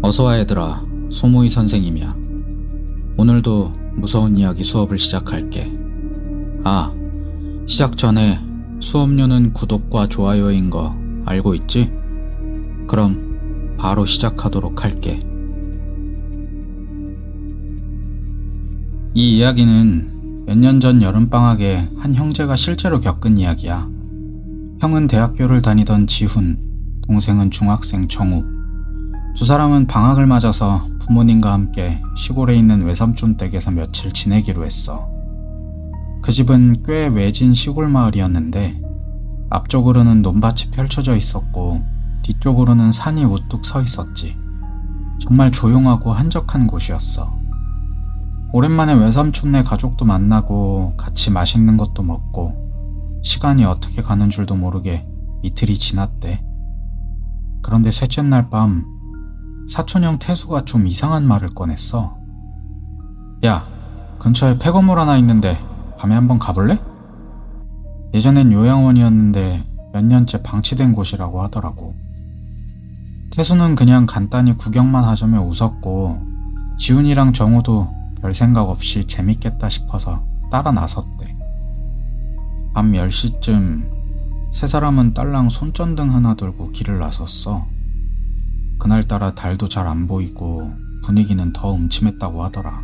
어서와 얘들아, 소모이 선생님이야. 오늘도 무서운 이야기 수업을 시작할게. 시작 전에 수업료는 구독과 좋아요인 거 알고 있지? 그럼 바로 시작하도록 할게. 이 이야기는 몇 년 전 여름방학에 한 형제가 실제로 겪은 이야기야. 형은 대학교를 다니던 지훈, 동생은 중학생 정우. 두 사람은 방학을 맞아서 부모님과 함께 시골에 있는 외삼촌 댁에서 며칠 지내기로 했어. 그 집은 꽤 외진 시골 마을이었는데 앞쪽으로는 논밭이 펼쳐져 있었고 뒤쪽으로는 산이 우뚝 서 있었지. 정말 조용하고 한적한 곳이었어. 오랜만에 외삼촌네 가족도 만나고 같이 맛있는 것도 먹고 시간이 어떻게 가는 줄도 모르게 이틀이 지났대. 그런데 셋째 날 밤 사촌형 태수가 좀 이상한 말을 꺼냈어. 야, 근처에 폐건물 하나 있는데 밤에 한번 가볼래? 예전엔 요양원이었는데 몇 년째 방치된 곳이라고 하더라고. 태수는 그냥 간단히 구경만 하자며 웃었고 지훈이랑 정우도 별 생각 없이 재밌겠다 싶어서 따라 나섰대. 밤 10시쯤 세 사람은 딸랑 손전등 하나 들고 길을 나섰어. 그날따라 달도 잘 안 보이고 분위기는 더 음침했다고 하더라.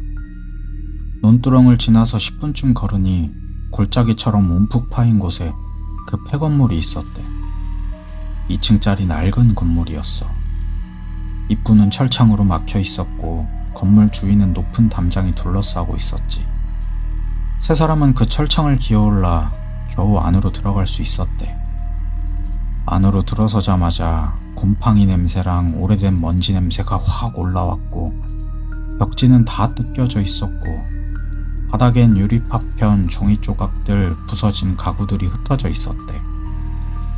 논두렁을 지나서 10분쯤 걸으니 골짜기처럼 움푹 파인 곳에 그 폐건물이 있었대. 2층짜리 낡은 건물이었어. 입구는 철창으로 막혀 있었고 건물 주위는 높은 담장이 둘러싸고 있었지. 세 사람은 그 철창을 기어올라 겨우 안으로 들어갈 수 있었대. 안으로 들어서자마자 곰팡이 냄새랑 오래된 먼지 냄새가 확 올라왔고 벽지는 다 뜯겨져 있었고 바닥엔 유리파편, 종이 조각들, 부서진 가구들이 흩어져 있었대.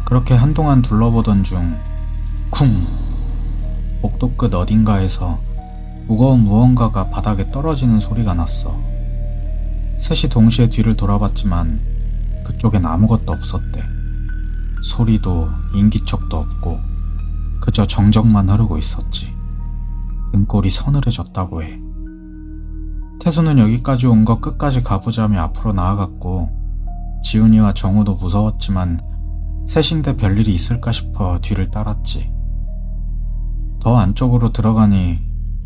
그렇게 한동안 둘러보던 중 쿵! 복도 끝 어딘가에서 무거운 무언가가 바닥에 떨어지는 소리가 났어. 셋이 동시에 뒤를 돌아봤지만 그쪽엔 아무것도 없었대. 소리도 인기척도 없고 그저 정적만 흐르고 있었지. 등골이 서늘해졌다고 해. 태수는 여기까지 온 거 끝까지 가보자며 앞으로 나아갔고 지훈이와 정우도 무서웠지만 셋인데 별일이 있을까 싶어 뒤를 따랐지. 더 안쪽으로 들어가니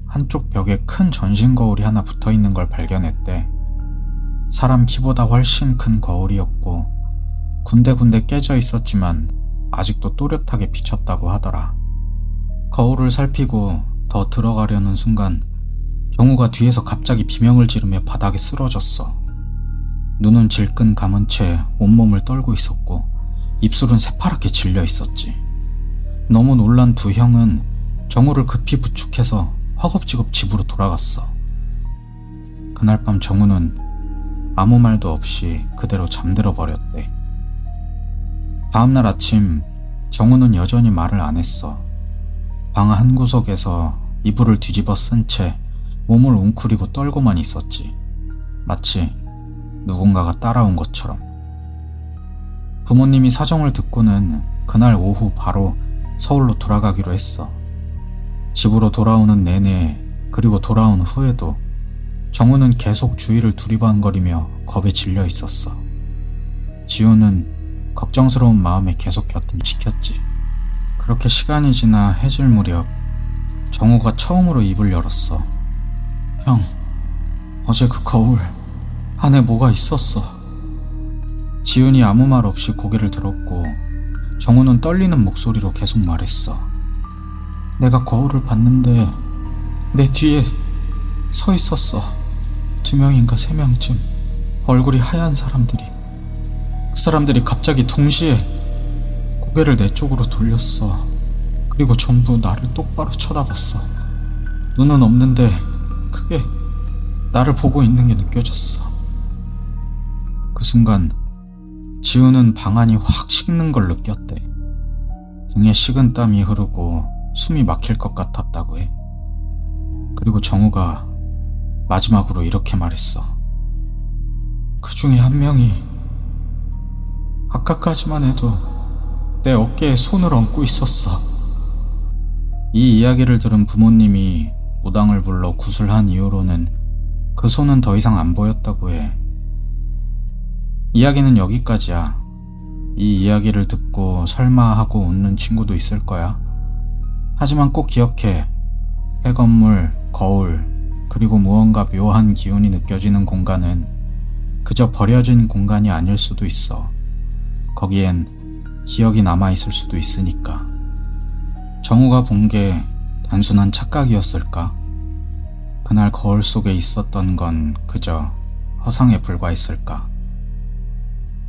한쪽 벽에 큰 전신 거울이 하나 붙어있는 걸 발견했대. 사람 키보다 훨씬 큰 거울이었고 군데군데 깨져 있었지만 아직도 또렷하게 비쳤다고 하더라. 거울을 살피고 더 들어가려는 순간 정우가 뒤에서 갑자기 비명을 지르며 바닥에 쓰러졌어. 눈은 질끈 감은 채 온몸을 떨고 있었고 입술은 새파랗게 질려 있었지. 너무 놀란 두 형은 정우를 급히 부축해서 허겁지겁 집으로 돌아갔어. 그날 밤 정우는 아무 말도 없이 그대로 잠들어 버렸대. 다음날 아침 정우는 여전히 말을 안 했어. 방 한구석에서 이불을 뒤집어 쓴 채 몸을 웅크리고 떨고만 있었지. 마치 누군가가 따라온 것처럼. 부모님이 사정을 듣고는 그날 오후 바로 서울로 돌아가기로 했어. 집으로 돌아오는 내내 그리고 돌아온 후에도 정우는 계속 주위를 두리번거리며 겁에 질려 있었어. 지우는 걱정스러운 마음에 계속 곁을 지켰지. 그렇게 시간이 지나 해질 무렵 정우가 처음으로 입을 열었어. 형, 어제 그 거울 안에 뭐가 있었어. 지훈이 아무 말 없이 고개를 들었고 정우는 떨리는 목소리로 계속 말했어. 내가 거울을 봤는데 내 뒤에 서 있었어. 2명인가 3명쯤 얼굴이 하얀 사람들이. 그 사람들이 갑자기 동시에 고개를 내 쪽으로 돌렸어. 그리고 전부 나를 똑바로 쳐다봤어. 눈은 없는데 크게 나를 보고 있는 게 느껴졌어. 그 순간 지우는 방 안이 확 식는 걸 느꼈대. 등에 식은 땀이 흐르고 숨이 막힐 것 같았다고 해. 그리고 정우가 마지막으로 이렇게 말했어. 그 중에 한 명이 아까까지만 해도 내 어깨에 손을 얹고 있었어. 이 이야기를 들은 부모님이 무당을 불러 구슬한 이후로는 그 손은 더 이상 안 보였다고 해. 이야기는 여기까지야. 이 이야기를 듣고 설마 하고 웃는 친구도 있을 거야. 하지만 꼭 기억해. 폐건물, 거울, 그리고 무언가 묘한 기운이 느껴지는 공간은 그저 버려진 공간이 아닐 수도 있어. 거기엔 기억이 남아있을 수도 있으니까. 정우가 본 게 단순한 착각이었을까? 그날 거울 속에 있었던 건 그저 허상에 불과했을까?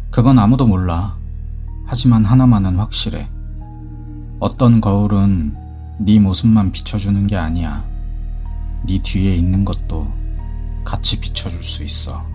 그건 아무도 몰라. 하지만 하나만은 확실해. 어떤 거울은 네 모습만 비춰주는 게 아니야. 네 뒤에 있는 것도 같이 비춰줄 수 있어.